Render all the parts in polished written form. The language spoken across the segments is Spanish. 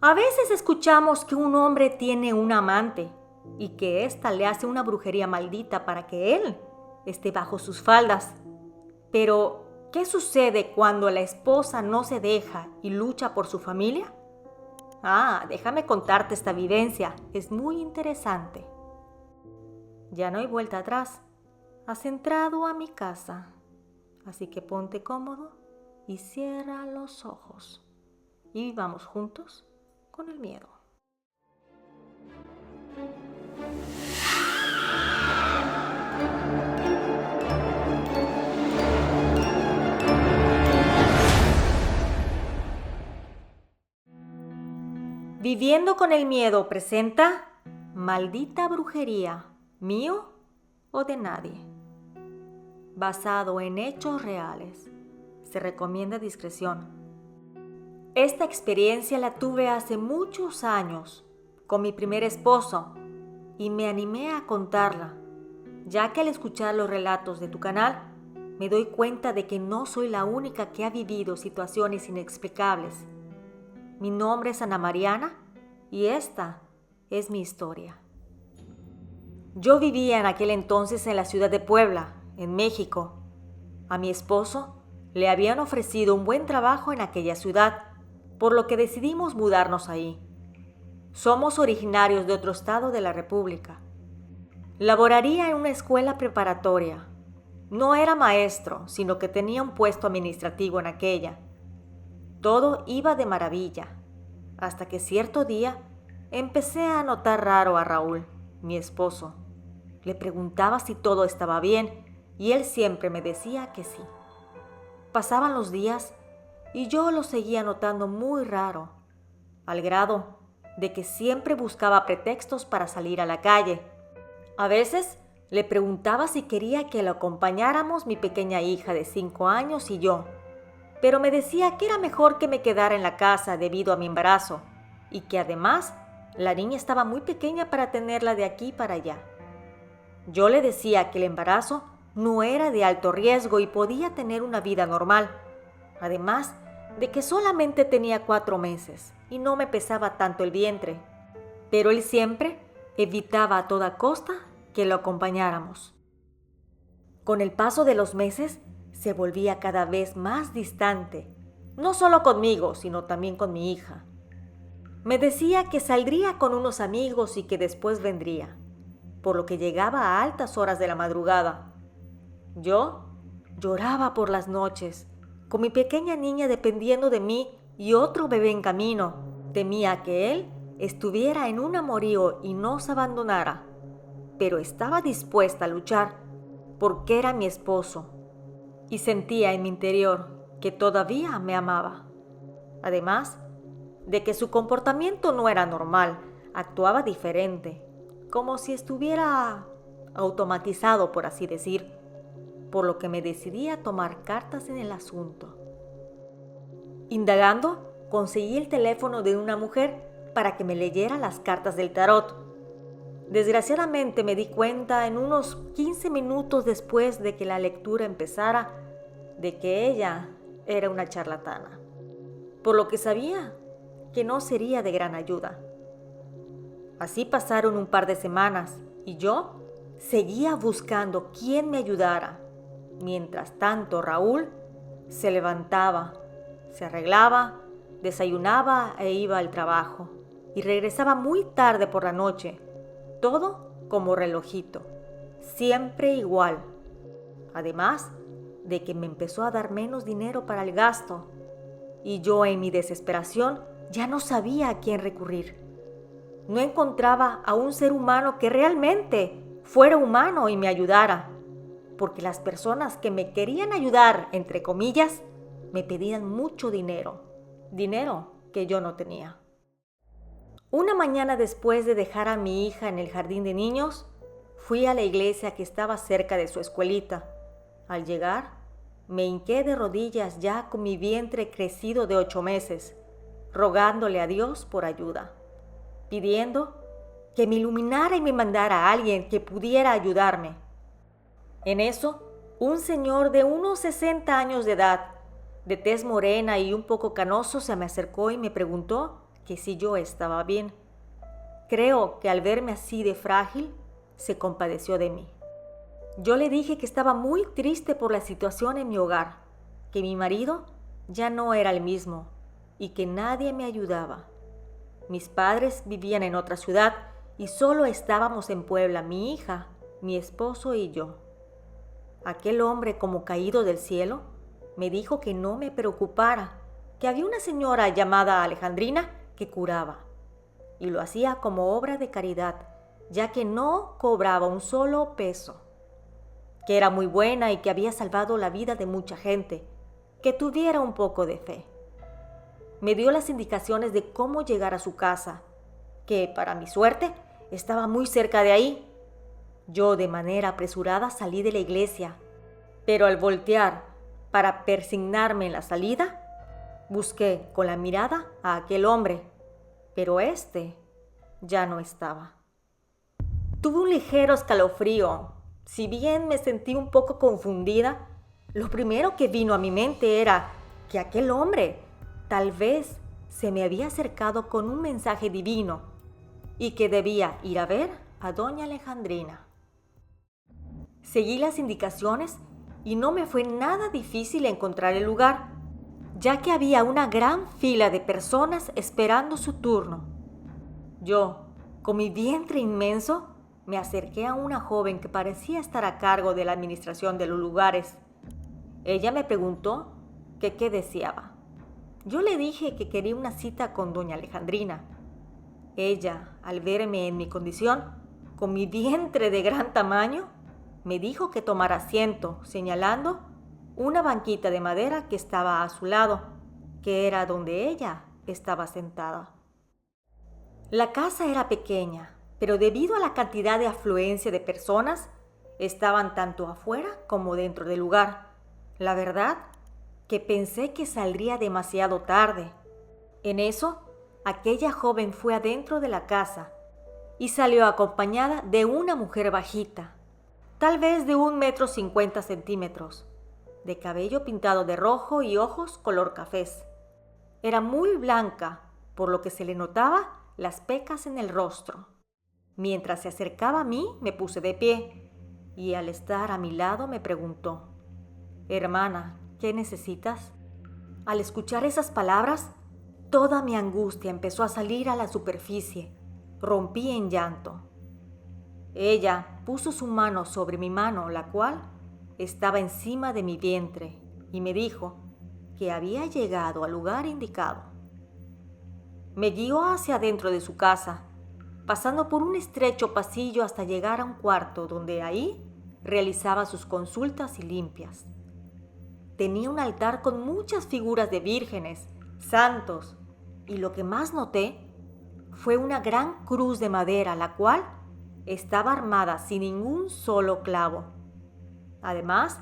A veces escuchamos que un hombre tiene una amante y que ésta le hace una brujería maldita para que él esté bajo sus faldas. Pero, ¿qué sucede cuando la esposa no se deja y lucha por su familia? Déjame contarte esta vivencia, es muy interesante. Ya no hay vuelta atrás, has entrado a mi casa, así que ponte cómodo y cierra los ojos y vivamos juntos con el miedo. Viviendo con el miedo presenta Maldita brujería, mío o de nadie. Basado en hechos reales. Se recomienda discreción. Esta experiencia la tuve hace muchos años con mi primer esposo y me animé a contarla, ya que al escuchar los relatos de tu canal me doy cuenta de que no soy la única que ha vivido situaciones inexplicables. Mi nombre es Ana Mariana y esta es mi historia. Yo vivía en aquel entonces en la ciudad de Puebla, en México. A mi esposo le habían ofrecido un buen trabajo en aquella ciudad, por lo que decidimos mudarnos ahí. Somos originarios de otro estado de la República. Laboraría en una escuela preparatoria. No era maestro, sino que tenía un puesto administrativo en aquella. Todo iba de maravilla, hasta que cierto día empecé a notar raro a Raúl, mi esposo. Le preguntaba si todo estaba bien y él siempre me decía que sí. Pasaban los días y yo lo seguía notando muy raro, al grado de que siempre buscaba pretextos para salir a la calle. A veces le preguntaba si quería que lo acompañáramos mi pequeña hija de 5 años y yo, pero me decía que era mejor que me quedara en la casa debido a mi embarazo y que además la niña estaba muy pequeña para tenerla de aquí para allá. Yo le decía que el embarazo no era de alto riesgo y podía tener una vida normal, además de que solamente tenía 4 meses y no me pesaba tanto el vientre, pero él siempre evitaba a toda costa que lo acompañáramos. Con el paso de los meses, se volvía cada vez más distante, no solo conmigo, sino también con mi hija. Me decía que saldría con unos amigos y que después vendría, por lo que llegaba a altas horas de la madrugada. Yo lloraba por las noches, con mi pequeña niña dependiendo de mí y otro bebé en camino. Temía que él estuviera en un amorío y nos abandonara, pero estaba dispuesta a luchar porque era mi esposo y sentía en mi interior que todavía me amaba. Además de que su comportamiento no era normal, actuaba diferente, como si estuviera automatizado, por así decir, por lo que me decidí a tomar cartas en el asunto. Indagando, conseguí el teléfono de una mujer para que me leyera las cartas del tarot. Desgraciadamente me di cuenta en unos 15 minutos después de que la lectura empezara de que ella era una charlatana, por lo que sabía que no sería de gran ayuda. Así pasaron un par de semanas y yo seguía buscando quién me ayudara. Mientras tanto, Raúl se levantaba, se arreglaba, desayunaba e iba al trabajo y regresaba muy tarde por la noche. Todo como relojito, siempre igual. Además de que me empezó a dar menos dinero para el gasto y yo en mi desesperación ya no sabía a quién recurrir. No encontraba a un ser humano que realmente fuera humano y me ayudara, porque las personas que me querían ayudar, entre comillas, me pedían mucho dinero que yo no tenía. Una mañana después de dejar a mi hija en el jardín de niños, fui a la iglesia que estaba cerca de su escuelita. Al llegar, me hinqué de rodillas ya con mi vientre crecido de 8 meses, rogándole a Dios por ayuda, pidiendo que me iluminara y me mandara a alguien que pudiera ayudarme. En eso, un señor de unos 60 años de edad, de tez morena y un poco canoso, se me acercó y me preguntó que si yo estaba bien. Creo que al verme así de frágil, se compadeció de mí. Yo le dije que estaba muy triste por la situación en mi hogar, que mi marido ya no era el mismo y que nadie me ayudaba. Mis padres vivían en otra ciudad y solo estábamos en Puebla, mi hija, mi esposo y yo. Aquel hombre, como caído del cielo, me dijo que no me preocupara, que había una señora llamada Alejandrina que curaba, y lo hacía como obra de caridad, ya que no cobraba un solo peso, que era muy buena y que había salvado la vida de mucha gente, que tuviera un poco de fe. Me dio las indicaciones de cómo llegar a su casa, que, para mi suerte, estaba muy cerca de ahí. Yo, de manera apresurada, salí de la iglesia, pero al voltear para persignarme en la salida, busqué con la mirada a aquel hombre, pero éste ya no estaba. Tuve un ligero escalofrío. Si bien me sentí un poco confundida, lo primero que vino a mi mente era que aquel hombre tal vez se me había acercado con un mensaje divino y que debía ir a ver a doña Alejandrina. Seguí las indicaciones y no me fue nada difícil encontrar el lugar, ya que había una gran fila de personas esperando su turno. Yo, con mi vientre inmenso, me acerqué a una joven que parecía estar a cargo de la administración de los lugares. Ella me preguntó que qué deseaba. Yo le dije que quería una cita con doña Alejandrina. Ella, al verme en mi condición, con mi vientre de gran tamaño, me dijo que tomara asiento, señalando una banquita de madera que estaba a su lado, que era donde ella estaba sentada. La casa era pequeña, pero debido a la cantidad de afluencia de personas, estaban tanto afuera como dentro del lugar. La verdad que pensé que saldría demasiado tarde. En eso, aquella joven fue adentro de la casa y salió acompañada de una mujer bajita, tal vez de 1,50 m, de cabello pintado de rojo y ojos color cafés. Era muy blanca, por lo que se le notaba las pecas en el rostro. Mientras se acercaba a mí, me puse de pie y al estar a mi lado me preguntó: «Hermana, ¿qué necesitas?». Al escuchar esas palabras, toda mi angustia empezó a salir a la superficie. Rompí en llanto. Ella puso su mano sobre mi mano, la cual estaba encima de mi vientre, y me dijo que había llegado al lugar indicado. Me guió hacia adentro de su casa, pasando por un estrecho pasillo hasta llegar a un cuarto donde ahí realizaba sus consultas y limpias. Tenía un altar con muchas figuras de vírgenes, santos, y lo que más noté fue una gran cruz de madera, la cual estaba armada sin ningún solo clavo. Además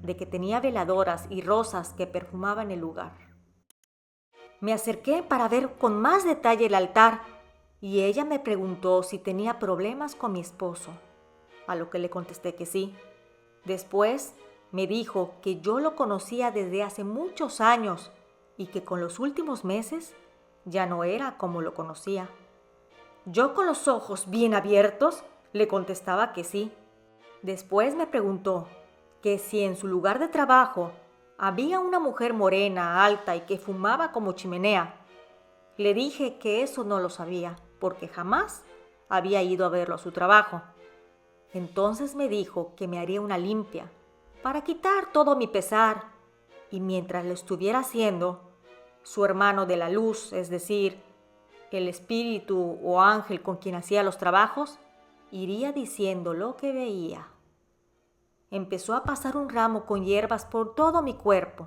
de que tenía veladoras y rosas que perfumaban el lugar. Me acerqué para ver con más detalle el altar y ella me preguntó si tenía problemas con mi esposo, a lo que le contesté que sí. Después me dijo que yo lo conocía desde hace muchos años y que con los últimos meses ya no era como lo conocía. Yo, con los ojos bien abiertos, le contestaba que sí. Después me preguntó que si en su lugar de trabajo había una mujer morena, alta y que fumaba como chimenea. Le dije que eso no lo sabía, porque jamás había ido a verlo a su trabajo. Entonces me dijo que me haría una limpia para quitar todo mi pesar, y mientras lo estuviera haciendo, su hermano de la luz, es decir, el espíritu o ángel con quien hacía los trabajos, iría diciendo lo que veía. Empezó a pasar un ramo con hierbas por todo mi cuerpo.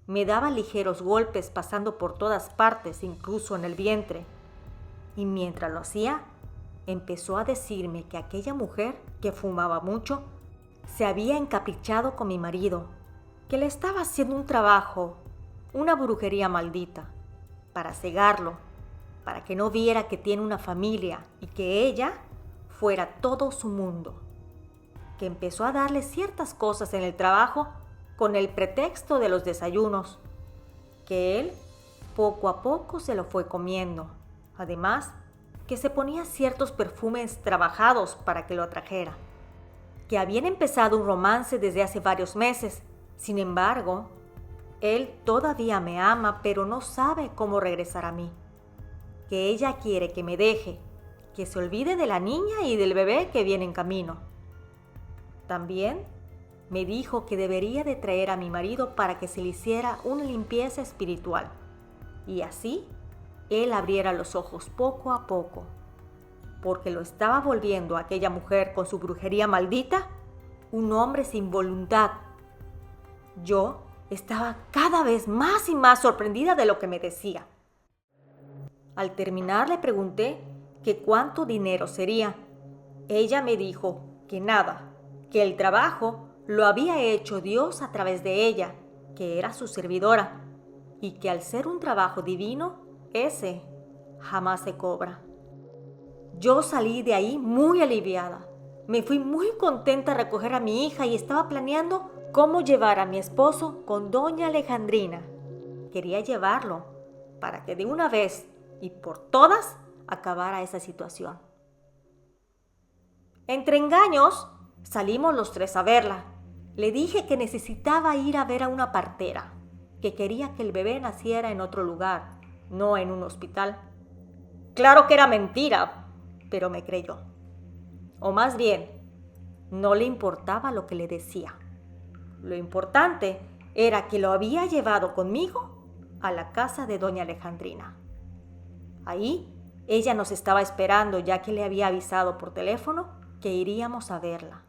Me daba ligeros golpes pasando por todas partes, incluso en el vientre. Y mientras lo hacía, empezó a decirme que aquella mujer, que fumaba mucho, se había encaprichado con mi marido, que le estaba haciendo un trabajo, una brujería maldita, para cegarlo, para que no viera que tiene una familia y que ella fuera todo su mundo. Que empezó a darle ciertas cosas en el trabajo con el pretexto de los desayunos, que él poco a poco se lo fue comiendo. Además, que se ponía ciertos perfumes trabajados para que lo atrajera. Que habían empezado un romance desde hace varios meses. Sin embargo, él todavía me ama, pero no sabe cómo regresar a mí. Que ella quiere que me deje, que se olvide de la niña y del bebé que viene en camino. También me dijo que debería de traer a mi marido para que se le hiciera una limpieza espiritual y así él abriera los ojos poco a poco, porque lo estaba volviendo a aquella mujer con su brujería maldita un hombre sin voluntad. Yo estaba cada vez más y más sorprendida de lo que me decía. Al terminar le pregunté que cuánto dinero sería. Ella me dijo que nada, que el trabajo lo había hecho Dios a través de ella, que era su servidora, y que al ser un trabajo divino, ese jamás se cobra. Yo salí de ahí muy aliviada. Me fui muy contenta a recoger a mi hija y estaba planeando cómo llevar a mi esposo con doña Alejandrina. Quería llevarlo para que de una vez y por todas acabara esa situación. Entre engaños, salimos los tres a verla. Le dije que necesitaba ir a ver a una partera, que quería que el bebé naciera en otro lugar, no en un hospital. Claro que era mentira, pero me creyó. O más bien, no le importaba lo que le decía. Lo importante era que lo había llevado conmigo a la casa de doña Alejandrina. Ahí ella nos estaba esperando, ya que le había avisado por teléfono que iríamos a verla.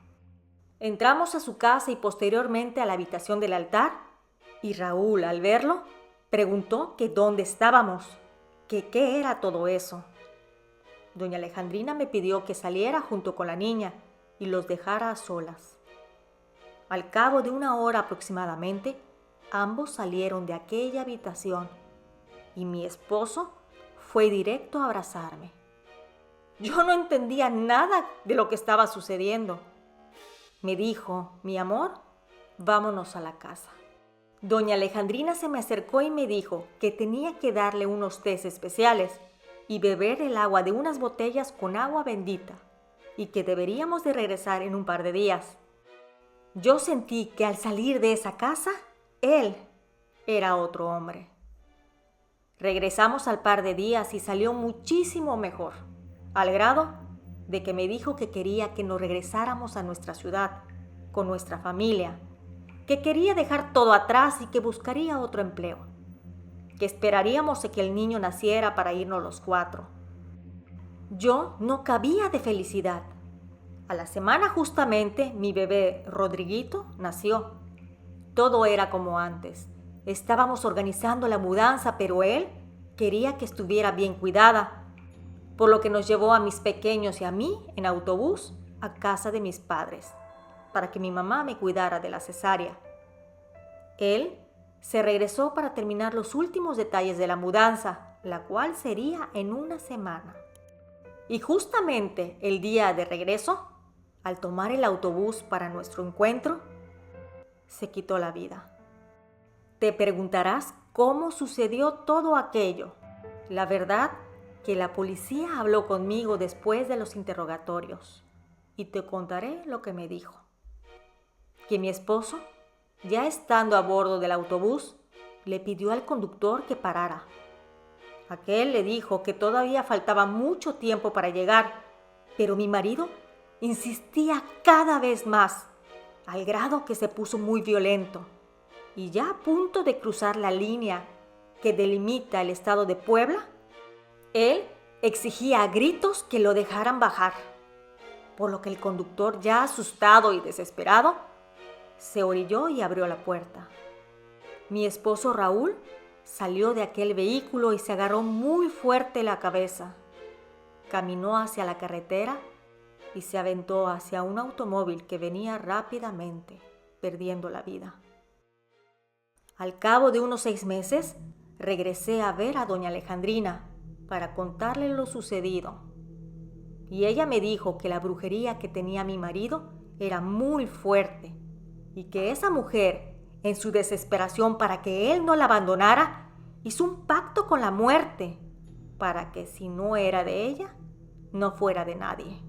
Entramos a su casa y posteriormente a la habitación del altar, y Raúl, al verlo, preguntó que dónde estábamos, que qué era todo eso. Doña Alejandrina me pidió que saliera junto con la niña y los dejara a solas. Al cabo de 1 hora aproximadamente, ambos salieron de aquella habitación y mi esposo fue directo a abrazarme. Yo no entendía nada de lo que estaba sucediendo. Me dijo, mi amor, vámonos a la casa. Doña Alejandrina se me acercó y me dijo que tenía que darle unos tés especiales y beber el agua de unas botellas con agua bendita y que deberíamos de regresar en un par de días. Yo sentí que al salir de esa casa, él era otro hombre. Regresamos al par de días y salió muchísimo mejor, al grado de que me dijo que quería que nos regresáramos a nuestra ciudad, con nuestra familia, que quería dejar todo atrás y que buscaría otro empleo, que esperaríamos a que el niño naciera para irnos los 4. Yo no cabía de felicidad. A la semana justamente mi bebé Rodriguito nació. Todo era como antes. Estábamos organizando la mudanza, pero él quería que estuviera bien cuidada, por lo que nos llevó a mis pequeños y a mí en autobús a casa de mis padres, para que mi mamá me cuidara de la cesárea. Él se regresó para terminar los últimos detalles de la mudanza, la cual sería en 1 semana. Y justamente el día de regreso, al tomar el autobús para nuestro encuentro, se quitó la vida. Te preguntarás cómo sucedió todo aquello. La verdad que la policía habló conmigo después de los interrogatorios y te contaré lo que me dijo. Que mi esposo, ya estando a bordo del autobús, le pidió al conductor que parara. Aquel le dijo que todavía faltaba mucho tiempo para llegar, pero mi marido insistía cada vez más, al grado que se puso muy violento, y ya a punto de cruzar la línea que delimita el estado de Puebla, él exigía a gritos que lo dejaran bajar, por lo que el conductor, ya asustado y desesperado, se orilló y abrió la puerta. Mi esposo Raúl salió de aquel vehículo y se agarró muy fuerte la cabeza. Caminó hacia la carretera y se aventó hacia un automóvil que venía rápidamente, perdiendo la vida. Al cabo de unos 6 meses, regresé a ver a doña Alejandrina para contarle lo sucedido. Y ella me dijo que la brujería que tenía mi marido era muy fuerte y que esa mujer, en su desesperación para que él no la abandonara, Hizo un pacto con la muerte para que si no era de ella, no fuera de nadie.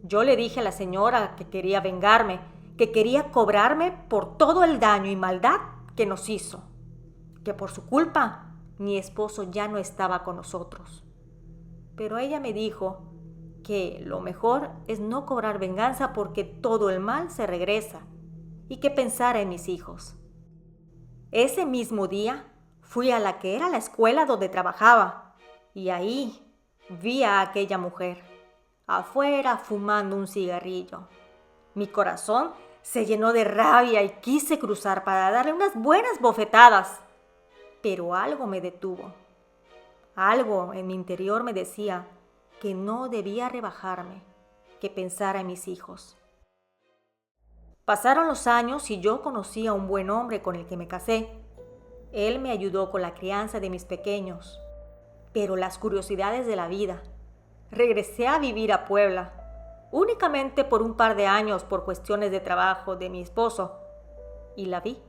Yo le dije a la señora que quería vengarme, que quería cobrarme por todo el daño y maldad que nos hizo, que por su culpa mi esposo ya no estaba con nosotros. Pero ella me dijo que lo mejor es no cobrar venganza porque todo el mal se regresa y que pensara en mis hijos. Ese mismo día fui a la que era la escuela donde trabajaba y ahí vi a aquella mujer afuera fumando un cigarrillo. Mi corazón se llenó de rabia y quise cruzar para darle unas buenas bofetadas, pero algo me detuvo. Algo en mi interior me decía que no debía rebajarme, que pensara en mis hijos. Pasaron los años y yo conocí a un buen hombre con el que me casé. Él me ayudó con la crianza de mis pequeños, pero las curiosidades de la vida. Regresé a vivir a Puebla, únicamente por un par de años por cuestiones de trabajo de mi esposo, y la vi.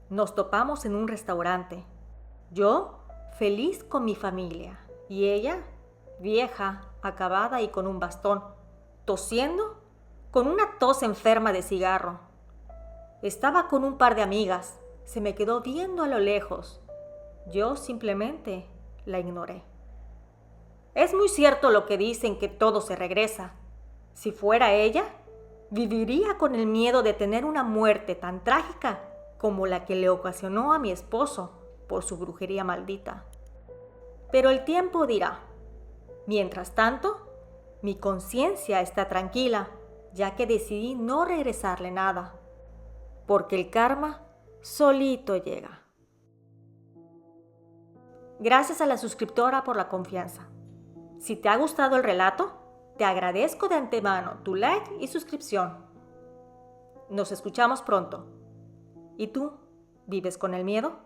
Nos topamos en un restaurante. Yo, feliz con mi familia, y ella, vieja, acabada y con un bastón, tosiendo, con una tos enferma de cigarro. Estaba con un par de amigas, se me quedó viendo a lo lejos. Yo simplemente la ignoré. Es muy cierto lo que dicen que todo se regresa. Si fuera ella, viviría con el miedo de tener una muerte tan trágica como la que le ocasionó a mi esposo por su brujería maldita. Pero el tiempo dirá. Mientras tanto, mi conciencia está tranquila, ya que decidí no regresarle nada, porque el karma solito llega. Gracias a la suscriptora por la confianza. Si te ha gustado el relato, te agradezco de antemano tu like y suscripción. Nos escuchamos pronto. ¿Y tú, vives con el miedo?